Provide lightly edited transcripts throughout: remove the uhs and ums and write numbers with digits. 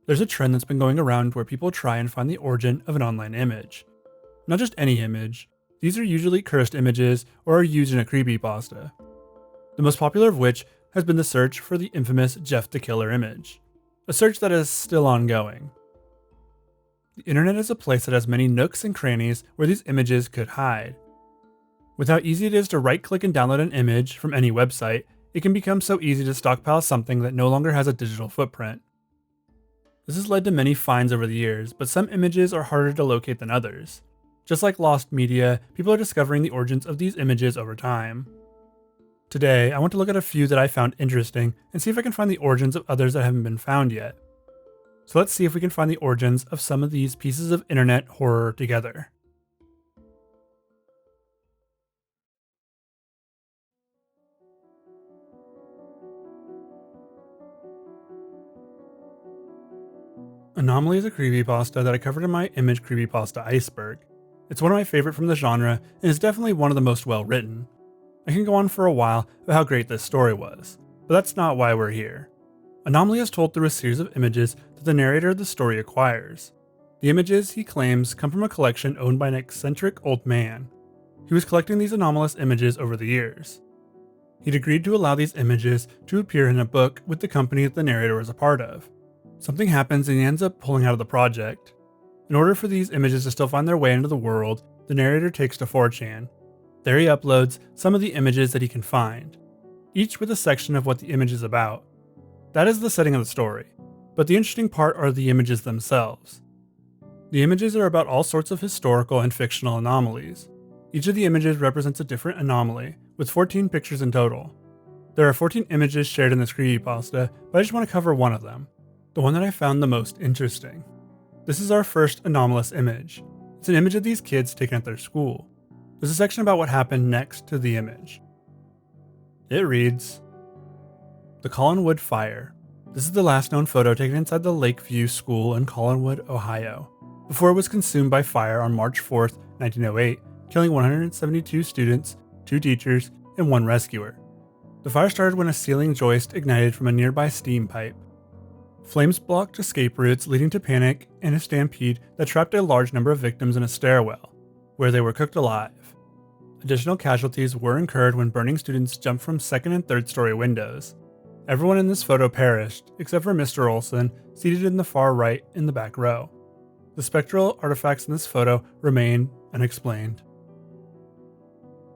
There's a trend that's been going around where people try and find the origin of an online image. Not just any image, these are usually cursed images or are used in a creepypasta. The most popular of which has been the search for the infamous Jeff the Killer image, a search that is still ongoing. The internet is a place that has many nooks and crannies where these images could hide. With how easy it is to right-click and download an image from any website, it can become so easy to stockpile something that no longer has a digital footprint. This has led to many finds over the years, but some images are harder to locate than others. Just like lost media, people are discovering the origins of these images over time. Today, I want to look at a few that I found interesting and see if I can find the origins of others that haven't been found yet. So let's see if we can find the origins of some of these pieces of internet horror together. Anomaly is a creepypasta that I covered in my image creepypasta iceberg. It's one of my favorite from the genre and is definitely one of the most well written. I can go on for a while about how great this story was, but that's not why we're here. Anomaly is told through a series of images that the narrator of the story acquires. The images, he claims, come from a collection owned by an eccentric old man. He was collecting these anomalous images over the years. He'd agreed to allow these images to appear in a book with the company that the narrator was a part of. Something happens and he ends up pulling out of the project. In order for these images to still find their way into the world, the narrator takes to 4chan. There he uploads some of the images that he can find, each with a section of what the image is about. That is the setting of the story, but the interesting part are the images themselves. The images are about all sorts of historical and fictional anomalies. Each of the images represents a different anomaly, with 14 pictures in total. There are 14 images shared in this creepypasta, but I just want to cover one of them. The one that I found the most interesting. This is our first anomalous image. It's an image of these kids taken at their school. There's a section about what happened next to the image. It reads, "The Collinwood Fire. This is the last known photo taken inside the Lakeview School in Collinwood, Ohio, before it was consumed by fire on March 4th, 1908, killing 172 students, 2 teachers, and 1 rescuer. The fire started when a ceiling joist ignited from a nearby steam pipe. Flames blocked escape routes, leading to panic and a stampede that trapped a large number of victims in a stairwell, where they were cooked alive. Additional casualties were incurred when burning students jumped from 2nd and 3rd story windows. Everyone in this photo perished, except for Mr. Olson, seated in the far right in the back row. The spectral artifacts in this photo remain unexplained."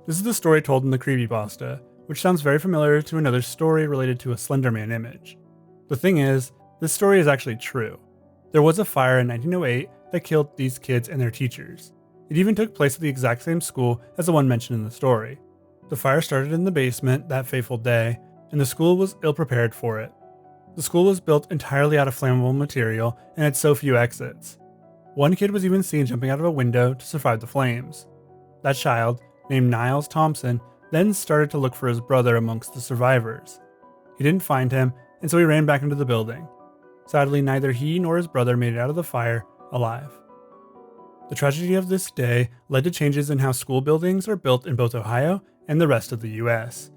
This is the story told in the creepypasta, which sounds very familiar to another story related to a Slenderman image. The thing is, this story is actually true. There was a fire in 1908 that killed these kids and their teachers. It even took place at the exact same school as the one mentioned in the story. The fire started in the basement that fateful day, and the school was ill-prepared for it. The school was built entirely out of flammable material and had so few exits. One kid was even seen jumping out of a window to survive the flames. That child, named Niles Thompson, then started to look for his brother amongst the survivors. He didn't find him, and so he ran back into the building. Sadly, neither he nor his brother made it out of the fire alive. The tragedy of this day led to changes in how school buildings are built in both Ohio and the rest of the US.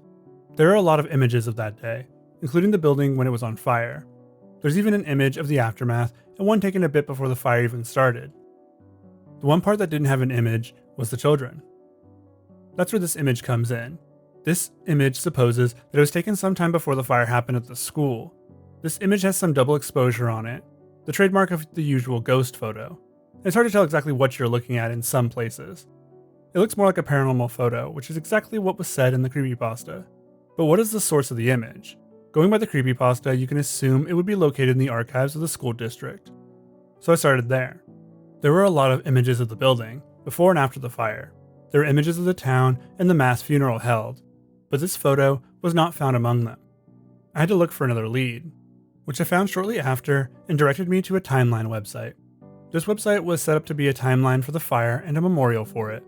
There are a lot of images of that day, including the building when it was on fire. There's even an image of the aftermath and one taken a bit before the fire even started. The one part that didn't have an image was the children. That's where this image comes in. This image supposes that it was taken sometime before the fire happened at the school. This image has some double exposure on it, the trademark of the usual ghost photo. It's hard to tell exactly what you're looking at in some places. It looks more like a paranormal photo, which is exactly what was said in the creepypasta. But what is the source of the image? Going by the creepypasta, you can assume it would be located in the archives of the school district. So I started there. There were a lot of images of the building, before and after the fire. There were images of the town and the mass funeral held, but this photo was not found among them. I had to look for another lead, which I found shortly after and directed me to a timeline website. This website was set up to be a timeline for the fire and a memorial for it.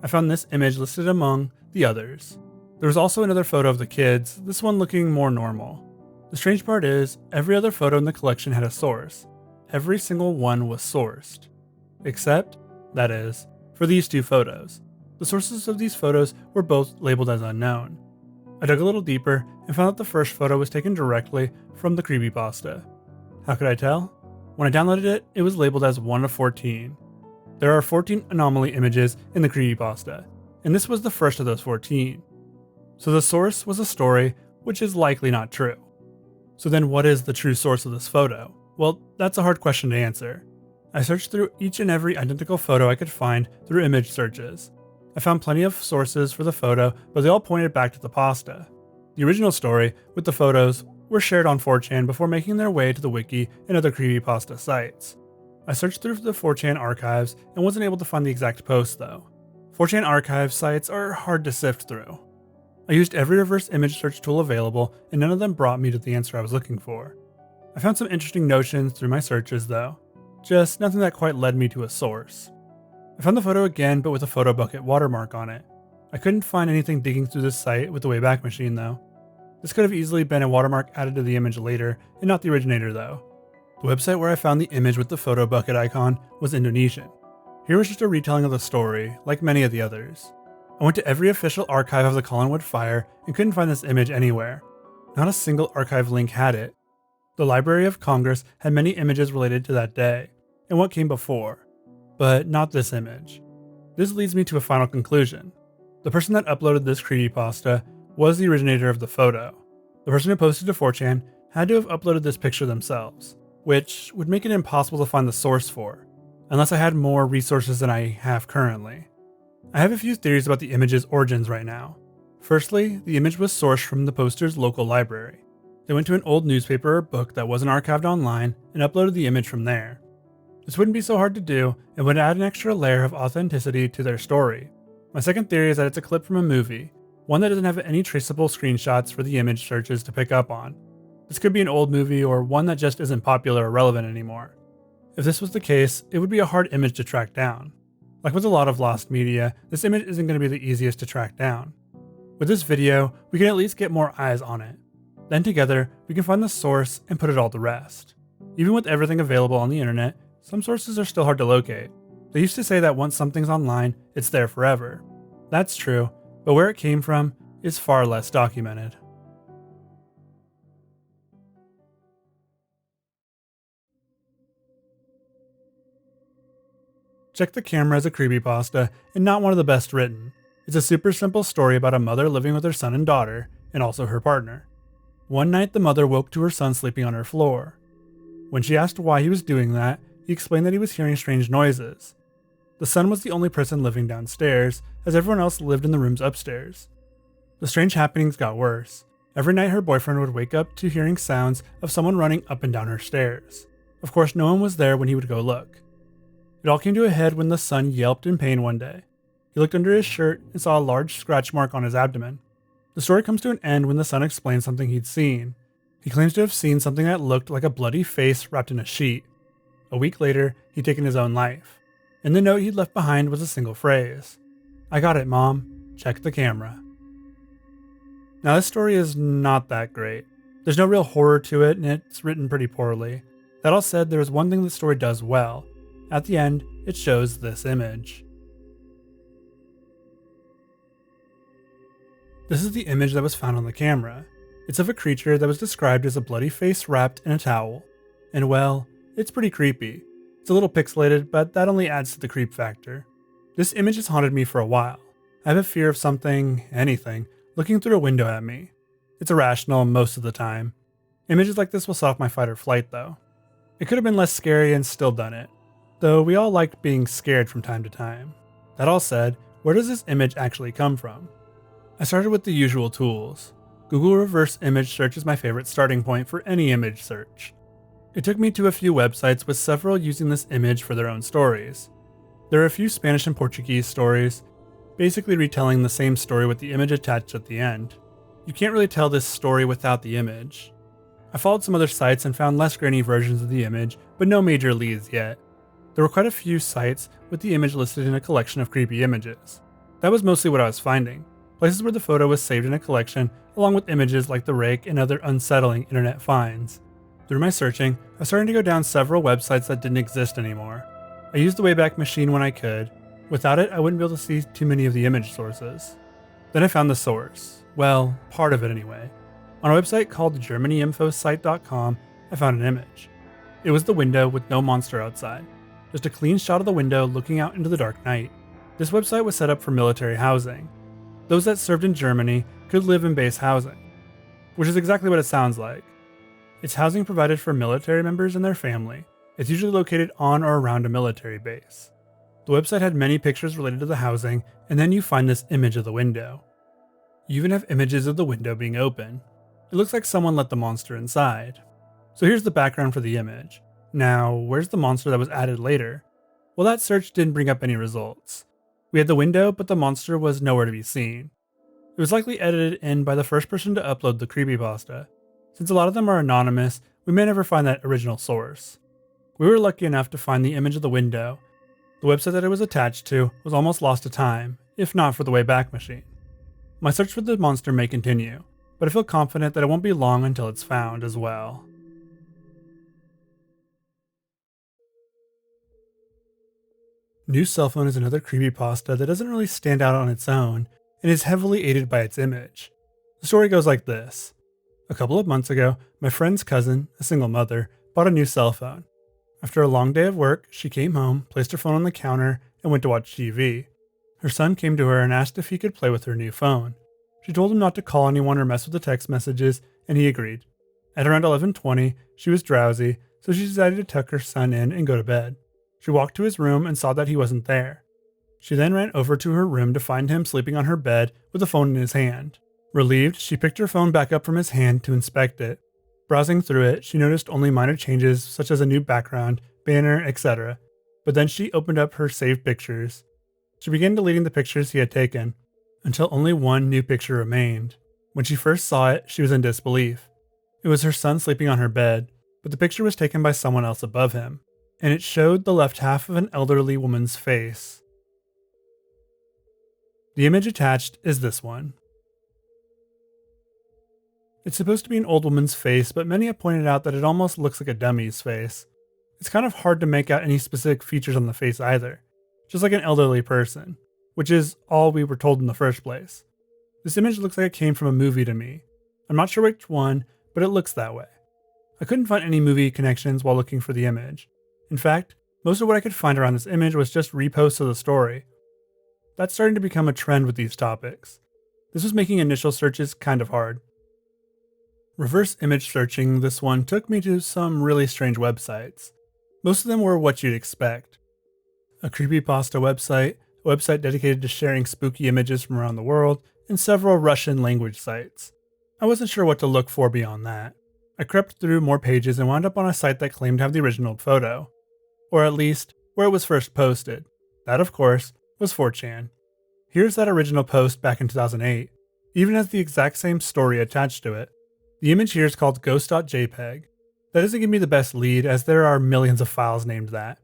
I found this image listed among the others. There was also another photo of the kids, this one looking more normal. The strange part is, every other photo in the collection had a source. Every single one was sourced. Except, that is, for these 2 photos. The sources of these photos were both labeled as unknown. I dug a little deeper and found that the first photo was taken directly from the creepypasta. How could I tell? When I downloaded it, it was labeled as 1 of 14. There are 14 Anomaly images in the creepypasta, and this was the first of those 14. So the source was a story, which is likely not true. So then what is the true source of this photo? Well, that's a hard question to answer. I searched through each and every identical photo I could find through image searches. I found plenty of sources for the photo, but they all pointed back to the pasta. The original story, with the photos, were shared on 4chan before making their way to the wiki and other creepypasta sites. I searched through the 4chan archives and wasn't able to find the exact post though. 4chan archive sites are hard to sift through. I used every reverse image search tool available and none of them brought me to the answer I was looking for. I found some interesting notions through my searches though, just nothing that quite led me to a source. I found the photo again but with a photo bucket watermark on it. I couldn't find anything digging through this site with the Wayback Machine though. This could have easily been a watermark added to the image later and not the originator though. The website where I found the image with the photo bucket icon was Indonesian. Here was just a retelling of the story, like many of the others. I went to every official archive of the Collinwood fire and couldn't find this image anywhere. Not a single archive link had it. The Library of Congress had many images related to that day, and what came before, but not this image. This leads me to a final conclusion. The person that uploaded this creepypasta was the originator of the photo. The person who posted to 4chan had to have uploaded this picture themselves, which would make it impossible to find the source for, unless I had more resources than I have currently. I have a few theories about the image's origins right now. Firstly, the image was sourced from the poster's local library. They went to an old newspaper or book that wasn't archived online and uploaded the image from there. This wouldn't be so hard to do and would add an extra layer of authenticity to their story. My second theory is that it's a clip from a movie, one that doesn't have any traceable screenshots for the image searches to pick up on. This could be an old movie or one that just isn't popular or relevant anymore. If this was the case, it would be a hard image to track down. Like with a lot of lost media, this image isn't going to be the easiest to track down. With this video, we can at least get more eyes on it. Then together, we can find the source and put it all to rest. Even with everything available on the internet, some sources are still hard to locate. They used to say that once something's online, it's there forever. That's true, but where it came from is far less documented. Check the Camera is a creepypasta and not one of the best written. It's a super simple story about a mother living with her son and daughter, and also her partner. One night the mother woke to her son sleeping on her floor. When she asked why he was doing that, he explained that he was hearing strange noises. The son was the only person living downstairs, as everyone else lived in the rooms upstairs. The strange happenings got worse. Every night her boyfriend would wake up to hearing sounds of someone running up and down her stairs. Of course, no one was there when he would go look. It all came to a head when the son yelped in pain one day. He looked under his shirt and saw a large scratch mark on his abdomen. The story comes to an end when the son explains something he'd seen. He claims to have seen something that looked like a bloody face wrapped in a sheet. A week later, he'd taken his own life. In the note he'd left behind was a single phrase: "I got it, Mom. Check the camera." Now this story is not that great. There's no real horror to it and it's written pretty poorly. That all said, there is one thing the story does well. At the end, it shows this image. This is the image that was found on the camera. It's of a creature that was described as a bloody face wrapped in a towel. And well, it's pretty creepy. It's a little pixelated, but that only adds to the creep factor. This image has haunted me for a while. I have a fear of something, anything, looking through a window at me. It's irrational most of the time. Images like this will set off my fight or flight though. It could have been less scary and still done it, though we all like being scared from time to time. That all said, where does this image actually come from? I started with the usual tools. Google reverse image search is my favorite starting point for any image search. It took me to a few websites with several using this image for their own stories. There are a few Spanish and Portuguese stories, basically retelling the same story with the image attached at the end. You can't really tell this story without the image. I followed some other sites and found less grainy versions of the image, but no major leads yet. There were quite a few sites with the image listed in a collection of creepy images. That was mostly what I was finding. Places where the photo was saved in a collection, along with images like the rake and other unsettling internet finds. Through my searching, I was starting to go down several websites that didn't exist anymore. I used the Wayback Machine when I could. Without it, I wouldn't be able to see too many of the image sources. Then I found the source. Well, part of it anyway. On a website called GermanyInfoSite.com, I found an image. It was the window with no monster outside. Just a clean shot of the window looking out into the dark night. This website was set up for military housing. Those that served in Germany could live in base housing, which is exactly what it sounds like. It's housing provided for military members and their family. It's usually located on or around a military base. The website had many pictures related to the housing, and then you find this image of the window. You even have images of the window being open. It looks like someone let the monster inside. So here's the background for the image. Now, where's the monster that was added later? Well, that search didn't bring up any results. We had the window, but the monster was nowhere to be seen. It was likely edited in by the first person to upload the creepypasta. Since a lot of them are anonymous, we may never find that original source. We were lucky enough to find the image of the window. The website that it was attached to was almost lost to time, if not for the Wayback Machine. My search for the monster may continue, but I feel confident that it won't be long until it's found as well. New Cell Phone is another creepypasta that doesn't really stand out on its own, and is heavily aided by its image. The story goes like this. A couple of months ago, my friend's cousin, a single mother, bought a new cell phone. After a long day of work, she came home, placed her phone on the counter, and went to watch TV. Her son came to her and asked if he could play with her new phone. She told him not to call anyone or mess with the text messages, and he agreed. At around 11:20, she was drowsy, so she decided to tuck her son in and go to bed. She walked to his room and saw that he wasn't there. She then ran over to her room to find him sleeping on her bed with the phone in his hand. Relieved, she picked her phone back up from his hand to inspect it. Browsing through it, she noticed only minor changes such as a new background, banner, etc. But then she opened up her saved pictures. She began deleting the pictures he had taken, until only one new picture remained. When she first saw it, she was in disbelief. It was her son sleeping on her bed, but the picture was taken by someone else above him, and it showed the left half of an elderly woman's face. The image attached is this one. It's supposed to be an old woman's face, but many have pointed out that it almost looks like a dummy's face. It's kind of hard to make out any specific features on the face either, just like an elderly person, which is all we were told in the first place. This image looks like it came from a movie to me. I'm not sure which one, but it looks that way. I couldn't find any movie connections while looking for the image. In fact, most of what I could find around this image was just reposts of the story. That's starting to become a trend with these topics. This was making initial searches kind of hard. Reverse image searching this one took me to some really strange websites. Most of them were what you'd expect. A creepypasta website, a website dedicated to sharing spooky images from around the world, and several Russian language sites. I wasn't sure what to look for beyond that. I crept through more pages and wound up on a site that claimed to have the original photo. Or at least, where it was first posted. That, of course, was 4chan. Here's that original post back in 2008, even has the exact same story attached to it. The image here is called ghost.jpg. That doesn't give me the best lead, as there are millions of files named that.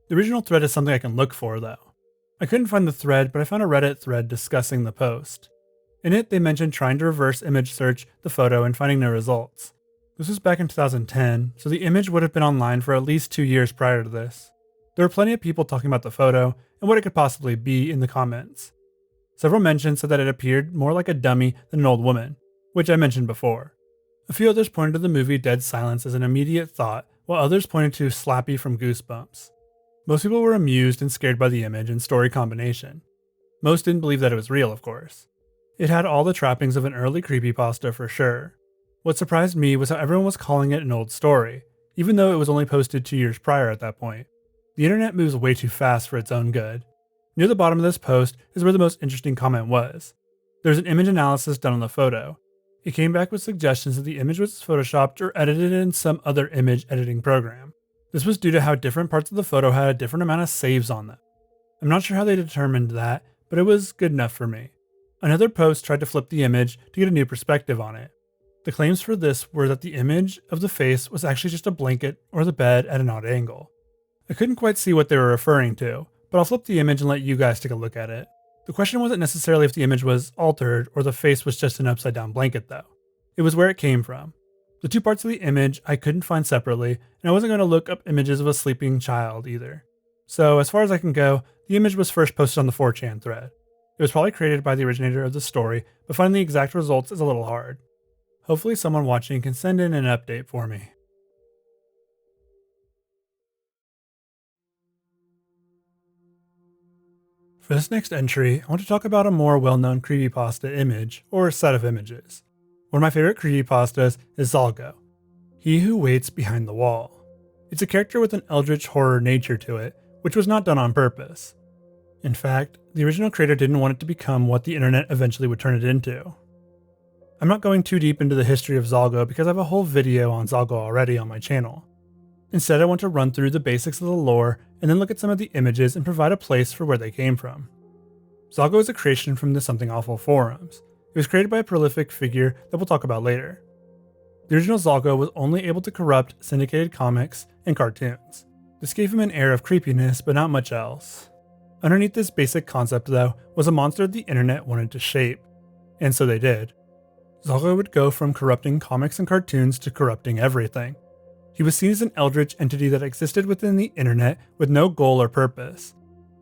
The original thread is something I can look for, though. I couldn't find the thread, but I found a Reddit thread discussing the post. In it, they mentioned trying to reverse image search the photo and finding no results. This was back in 2010, so the image would have been online for at least 2 years prior to this. There were plenty of people talking about the photo and what it could possibly be in the comments. Several mentions said that it appeared more like a dummy than an old woman, which I mentioned before. A few others pointed to the movie Dead Silence as an immediate thought, while others pointed to Slappy from Goosebumps. Most people were amused and scared by the image and story combination. Most didn't believe that it was real, of course. It had all the trappings of an early creepypasta for sure. What surprised me was how everyone was calling it an old story, even though it was only posted 2 years prior at that point. The internet moves way too fast for its own good. Near the bottom of this post is where the most interesting comment was. There's an image analysis done on the photo. It came back with suggestions that the image was photoshopped or edited in some other image editing program. This was due to how different parts of the photo had a different amount of saves on them. I'm not sure how they determined that, but it was good enough for me. Another post tried to flip the image to get a new perspective on it. The claims for this were that the image of the face was actually just a blanket or the bed at an odd angle. I couldn't quite see what they were referring to, but I'll flip the image and let you guys take a look at it. The question wasn't necessarily if the image was altered or the face was just an upside down blanket though. It was where it came from. The two parts of the image I couldn't find separately, and I wasn't going to look up images of a sleeping child either. So as far as I can go, the image was first posted on the 4chan thread. It was probably created by the originator of the story, but finding the exact results is a little hard. Hopefully someone watching can send in an update for me. For this next entry, I want to talk about a more well-known creepypasta image, or set of images. One of my favorite creepypastas is Zago, he who waits behind the wall. It's a character with an eldritch horror nature to it, which was not done on purpose. In fact, the original creator didn't want it to become what the internet eventually would turn it into. I'm not going too deep into the history of Zago because I have a whole video on Zago already on my channel. Instead, I want to run through the basics of the lore and then look at some of the images and provide a place for where they came from. Zago is a creation from the Something Awful forums. It was created by a prolific figure that we'll talk about later. The original Zago was only able to corrupt syndicated comics and cartoons. This gave him an air of creepiness, but not much else. Underneath this basic concept, though, was a monster the internet wanted to shape. And so they did. Zago would go from corrupting comics and cartoons to corrupting everything. He was seen as an eldritch entity that existed within the internet with no goal or purpose.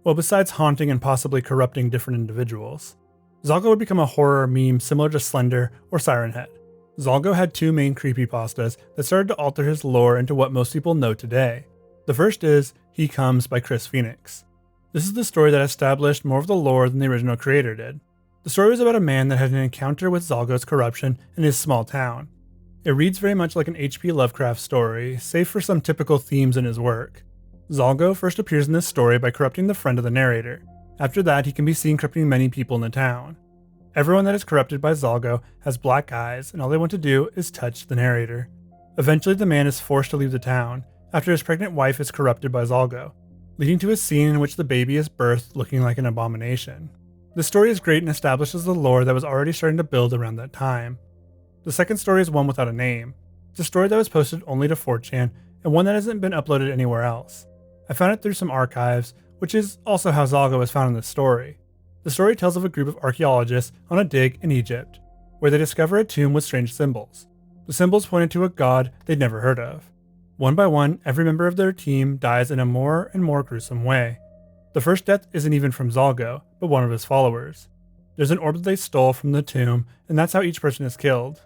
Well, besides haunting and possibly corrupting different individuals. Zago would become a horror meme similar to Slender or Siren Head. Zago had two main creepypastas that started to alter his lore into what most people know today. The first is He Comes by Chris Phoenix. This is the story that established more of the lore than the original creator did. The story was about a man that had an encounter with Zago's corruption in his small town. It reads very much like an H.P. Lovecraft story, save for some typical themes in his work. Zago first appears in this story by corrupting the friend of the narrator. After that, he can be seen corrupting many people in the town. Everyone that is corrupted by Zago has black eyes, and all they want to do is touch the narrator. Eventually, the man is forced to leave the town, after his pregnant wife is corrupted by Zago, leading to a scene in which the baby is birthed looking like an abomination. The story is great and establishes the lore that was already starting to build around that time. The second story is one without a name. It's a story that was posted only to 4chan, and one that hasn't been uploaded anywhere else. I found it through some archives, which is also how Zago was found in the story. The story tells of a group of archaeologists on a dig in Egypt, where they discover a tomb with strange symbols. The symbols pointed to a god they'd never heard of. One by one, every member of their team dies in a more and more gruesome way. The first death isn't even from Zago, but one of his followers. There's an orb that they stole from the tomb, and that's how each person is killed.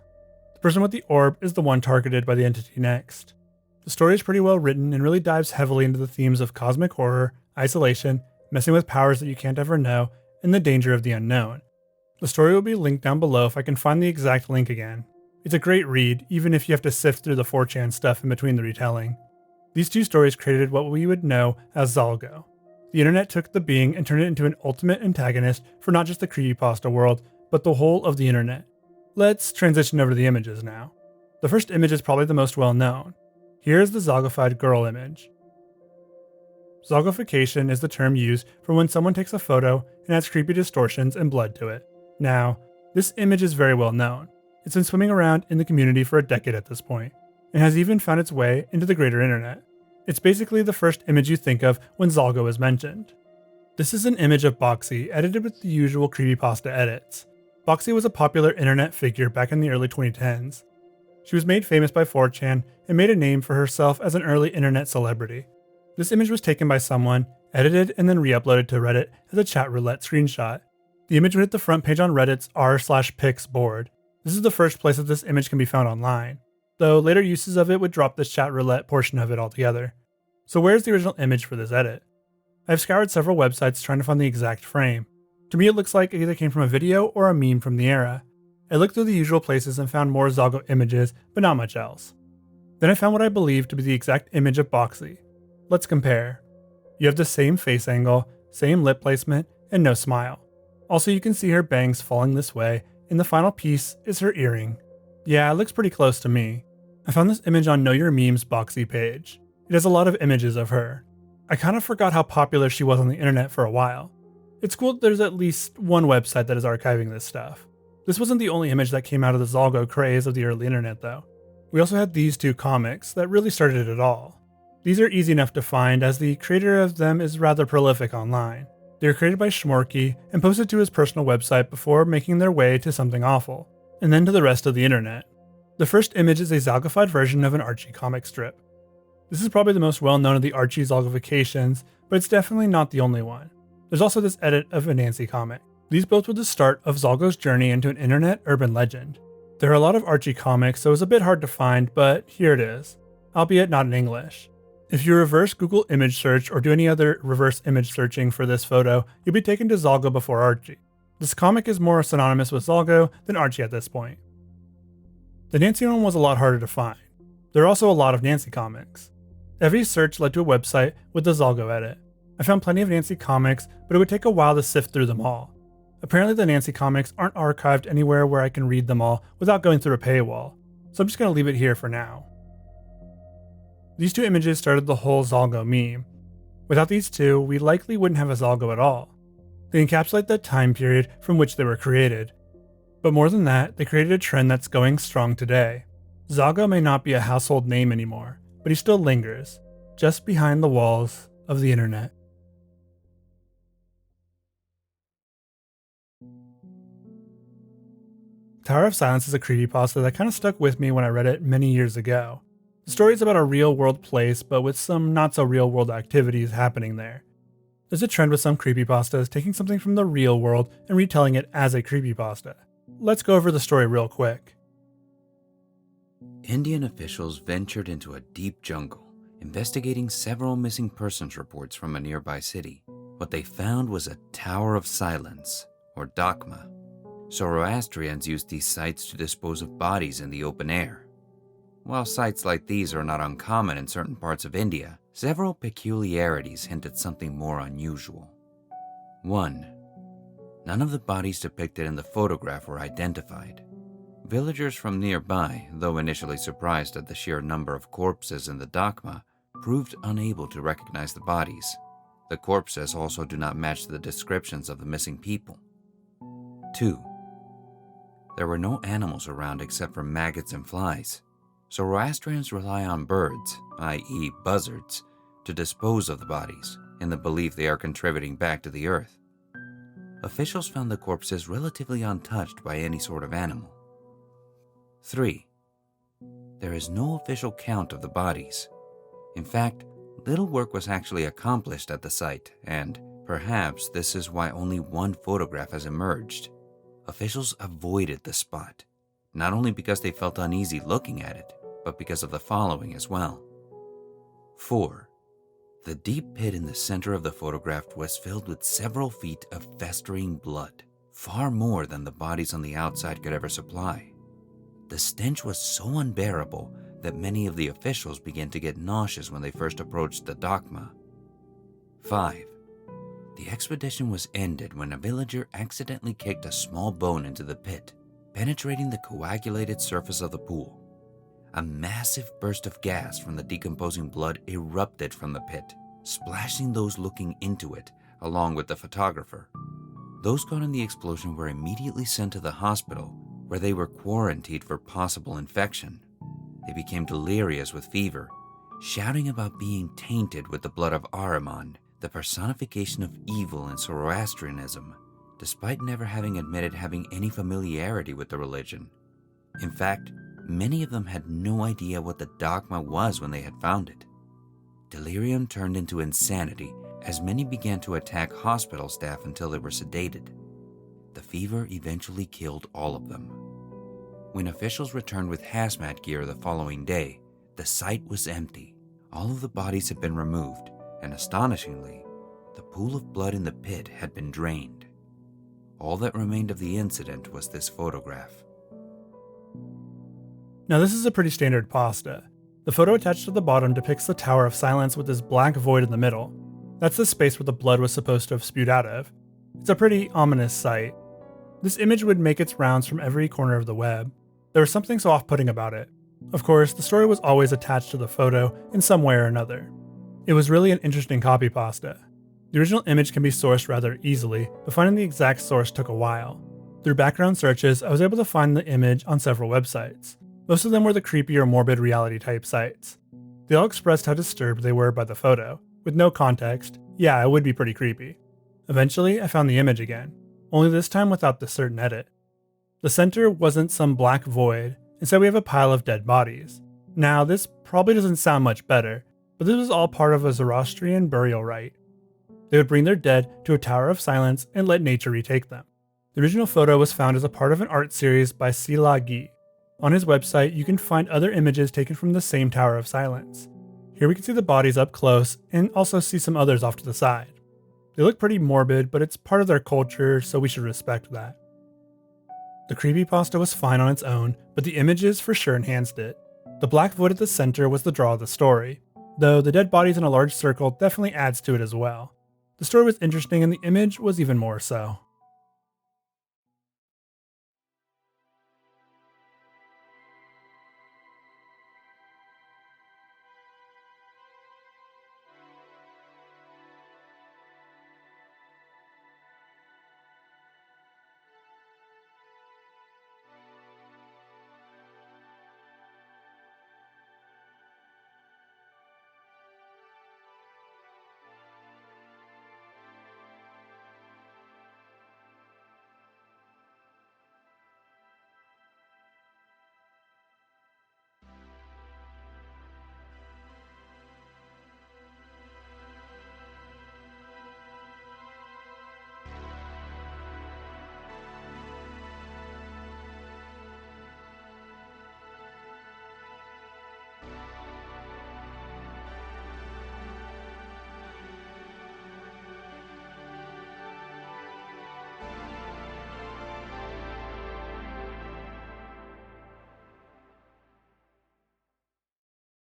The person with the orb is the one targeted by the entity next. The story is pretty well written and really dives heavily into the themes of cosmic horror, isolation, messing with powers that you can't ever know, and the danger of the unknown. The story will be linked down below if I can find the exact link again. It's a great read, even if you have to sift through the 4chan stuff in between the retelling. These two stories created what we would know as Zago. The internet took the being and turned it into an ultimate antagonist for not just the creepypasta world, but the whole of the internet. Let's transition over to the images now. The first image is probably the most well known. Here is the Zagofied girl image. Zagofication is the term used for when someone takes a photo and adds creepy distortions and blood to it. Now, this image is very well known. It's been swimming around in the community for a decade at this point, and has even found its way into the greater internet. It's basically the first image you think of when Zago is mentioned. This is an image of Boxy, edited with the usual creepypasta edits. Boxy was a popular internet figure back in the early 2010s. She was made famous by 4chan and made a name for herself as an early internet celebrity. This image was taken by someone, edited, and then re-uploaded to Reddit as a chat roulette screenshot. The image would hit the front page on Reddit's r/pics board. This is the first place that this image can be found online, though later uses of it would drop the chat roulette portion of it altogether. So where's the original image for this edit? I've scoured several websites trying to find the exact frame. To me, it looks like it either came from a video or a meme from the era. I looked through the usual places and found more Zago images, but not much else. Then I found what I believe to be the exact image of Boxy. Let's compare. You have the same face angle, same lip placement, and no smile. Also, you can see her bangs falling this way, and the final piece is her earring. Yeah, it looks pretty close to me. I found this image on Know Your Memes Boxy page. It has a lot of images of her. I kind of forgot how popular she was on the internet for a while. It's cool that there's at least one website that is archiving this stuff. This wasn't the only image that came out of the Zago craze of the early internet though. We also had these two comics that really started it all. These are easy enough to find as the creator of them is rather prolific online. They were created by Shmorky and posted to his personal website before making their way to Something Awful, and then to the rest of the internet. The first image is a Zagofied version of an Archie comic strip. This is probably the most well known of the Archie Zagofications, but it's definitely not the only one. There's also this edit of a Nancy comic. These both were the start of Zago's journey into an internet urban legend. There are a lot of Archie comics, so it was a bit hard to find, but here it is, albeit not in English. If you reverse Google image search or do any other reverse image searching for this photo, you'll be taken to Zago before Archie. This comic is more synonymous with Zago than Archie at this point. The Nancy one was a lot harder to find. There are also a lot of Nancy comics. Every search led to a website with the Zago edit. I found plenty of Nancy comics, but it would take a while to sift through them all. Apparently the Nancy comics aren't archived anywhere where I can read them all without going through a paywall, so I'm just going to leave it here for now. These two images started the whole Zago meme. Without these two, we likely wouldn't have a Zago at all. They encapsulate the time period from which they were created. But more than that, they created a trend that's going strong today. Zago may not be a household name anymore, but he still lingers, just behind the walls of the internet. Tower of Silence is a creepypasta that kind of stuck with me when I read it many years ago. The story is about a real-world place, but with some not-so-real-world activities happening there. There's a trend with some creepypastas taking something from the real world and retelling it as a creepypasta. Let's go over the story real quick. Indian officials ventured into a deep jungle, investigating several missing persons reports from a nearby city. What they found was a Tower of Silence, or Dogma. Zoroastrians used these sites to dispose of bodies in the open air. While sites like these are not uncommon in certain parts of India, several peculiarities hint at something more unusual. 1. None of the bodies depicted in the photograph were identified. Villagers from nearby, though initially surprised at the sheer number of corpses in the Dogma, proved unable to recognize the bodies. The corpses also do not match the descriptions of the missing people. 2. There were no animals around except for maggots and flies. Zoroastrians rely on birds, i.e. buzzards, to dispose of the bodies, in the belief they are contributing back to the earth. Officials found the corpses relatively untouched by any sort of animal. 3. There is no official count of the bodies. In fact, little work was actually accomplished at the site, and perhaps this is why only one photograph has emerged. Officials avoided the spot, not only because they felt uneasy looking at it, but because of the following as well. 4. The deep pit in the center of the photograph was filled with several feet of festering blood, far more than the bodies on the outside could ever supply. The stench was so unbearable that many of the officials began to get nauseous when they first approached the Dogma. 5. The expedition was ended when a villager accidentally kicked a small bone into the pit, penetrating the coagulated surface of the pool. A massive burst of gas from the decomposing blood erupted from the pit, splashing those looking into it, along with the photographer. Those caught in the explosion were immediately sent to the hospital, where they were quarantined for possible infection. They became delirious with fever, shouting about being tainted with the blood of Ahriman, the personification of evil in Zoroastrianism, despite never having admitted having any familiarity with the religion. In fact, many of them had no idea what the Dogma was when they had found it. Delirium turned into insanity as many began to attack hospital staff until they were sedated. The fever eventually killed all of them. When officials returned with hazmat gear the following day, the site was empty. All of the bodies had been removed, and astonishingly, the pool of blood in the pit had been drained. All that remained of the incident was this photograph. Now this is a pretty standard pasta. The photo attached to the bottom depicts the Tower of Silence with this black void in the middle. That's the space where the blood was supposed to have spewed out of. It's a pretty ominous sight. This image would make its rounds from every corner of the web. There was something so off-putting about it. Of course, the story was always attached to the photo in some way or another. It was really an interesting copy pasta. The original image can be sourced rather easily, but finding the exact source took a while. Through background searches, I was able to find the image on several websites. Most of them were the creepy or morbid reality type sites. They all expressed how disturbed they were by the photo. With no context, yeah, it would be pretty creepy. Eventually, I found the image again, only this time without the certain edit. The center wasn't some black void, instead we have a pile of dead bodies. Now, this probably doesn't sound much better, but this was all part of a Zoroastrian burial rite. They would bring their dead to a Tower of Silence and let nature retake them. The original photo was found as a part of an art series by CO.AG. On his website, you can find other images taken from the same Tower of Silence. Here we can see the bodies up close and also see some others off to the side. They look pretty morbid, but it's part of their culture, so we should respect that. The creepypasta was fine on its own, but the images for sure enhanced it. The black void at the center was the draw of the story, though the dead bodies in a large circle definitely adds to it as well. The story was interesting and the image was even more so.